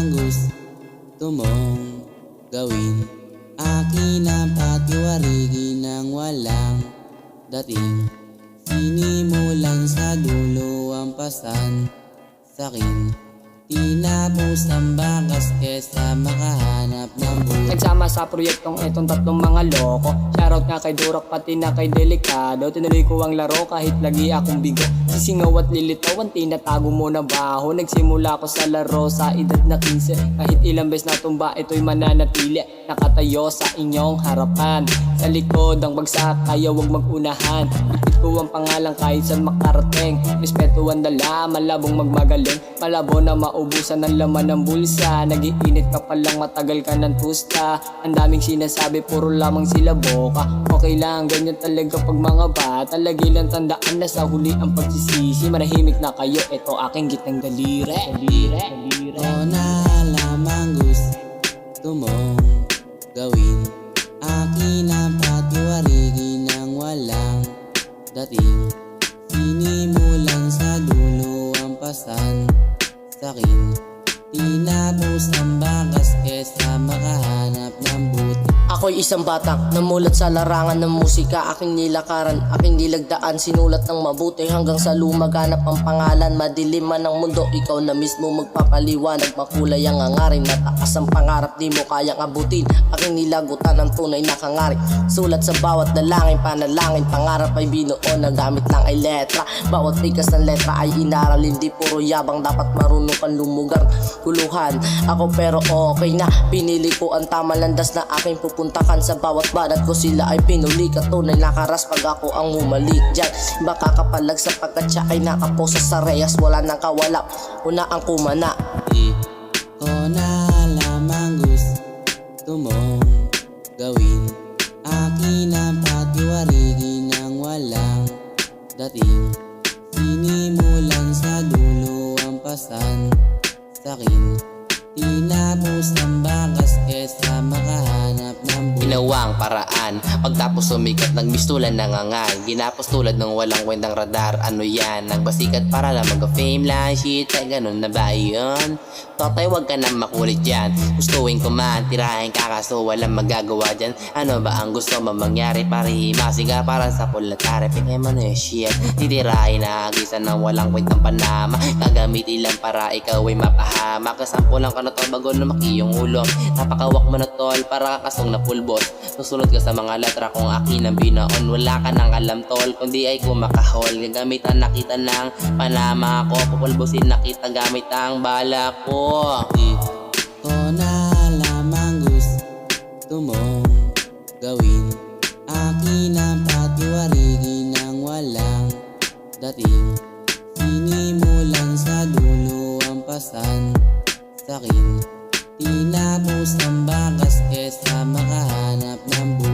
lamang gusto mong gawin. Akin ang patiwarigin ng walang dating. Sinimulan sa dulo ang pasan sakin. Tinapos ang bakas kesa makahanap ng buhay. Nagsama sa proyektong itong tatlong mga loko. Shoutout nga kay Durak pati na kay Delikado. Tinuloy ko ang laro kahit lagi akong bigo. Sisingaw at lilitawan, tinatago mo na baho. Nagsimula ko sa laro sa edad na 15. Kahit ilang beses natumba, ito'y mananatili. Nakatayo sa inyong harapan. Sa likod ang bagsak, kaya wag magunahan. Ipit ko ang pangalan kahit saan makarating. Respeto ang dala, malabong magmagaling. Malabo na maubusan ng laman ng bulsa. Nagiinit ka palang matagal ka ng tusta. Ang daming sinasabi, puro lamang sila boka. Okay lang, ganyan talaga pag mga bata. Lagi lang tandaan na sa huli ang pagsisisi. Manahimik na kayo, ito aking gitnang daliri. Ito na lamang gusto mong gawin. Akin ang patiwarigin ng walang dating. Sinimulan sa dulo ang pasan sakin. Tinapos ang bakas kesa makahanap ng buti. Ako'y isang batang namulat sa larangan ng musika. Aking nilakaran, aking nilagdaan, sinulat ng mabuti hanggang sa lumaganap ang pangalan. Madilim man ang mundo, ikaw na mismo magpapaliwanag. Makulay ang hangarin, mataas ang pangarap, di mo kayang abutin. Aking nilagutan ang tunay na kangarin. Sulat sa bawat dalangin, panalangin, pangarap ay binuo na gamit lang ay letra. Bawat tikas ng letra ay inaral, hindi puro yabang. Dapat marunong kang lumugar, kuluhan ako pero okay na. Pinili ko ang tamang landas na aking pupuntakan. Sa bawat balat ko sila ay pinuli. Katunay nakaras pag ako ang umalik dyan. Baka kapalag sapagkat siya ay nakaposa sa reyas. Wala nang kawala, una ang kumana. Ito na lamang gusto mong gawin. Akin ang patiwarigin ng walang dating. Sinimulan sa dulo ang pasan sakin. Tinapos ang bakas kesa makahanap ng buhay. Ginawang paraan, pagtapos sumikat nagmistulan nangangal. Ginapos tulad ng walang kwentang radar. Ano yan, nagbasikat para lang mag-fame lang. Shit, ay ganun na ba yun? Totoy, wag ka na makulit dyan. Gustuin ko man, tirahin ka kaso walang magagawa dyan. Ano ba ang gusto mo mangyari? Parihimasin ka para sa pulatare. Pingay mo na yung shit. Titirahin na agisan ng walang kwentang panama. Gagamitin lang para ikaw ay mapahama. Kasampulan ka na to bago lumaki yung ulo. Napakawak mo na tol para kakasong na pulbos. Susunod ka sa mga letra kung akin ang binaon. Wala ka nang alam tol kundi ay kumakahol. Gagamitan nakita ng panama ko. Pupulbusin nakita gamit ang bala ko. Ito na lamang gusto mong gawin. Akin ang patiwarigin ng walang dating. Sinimulan sa dulo ang pasan sakin. Tinapos ang bakas kesa makahanap ng buhay.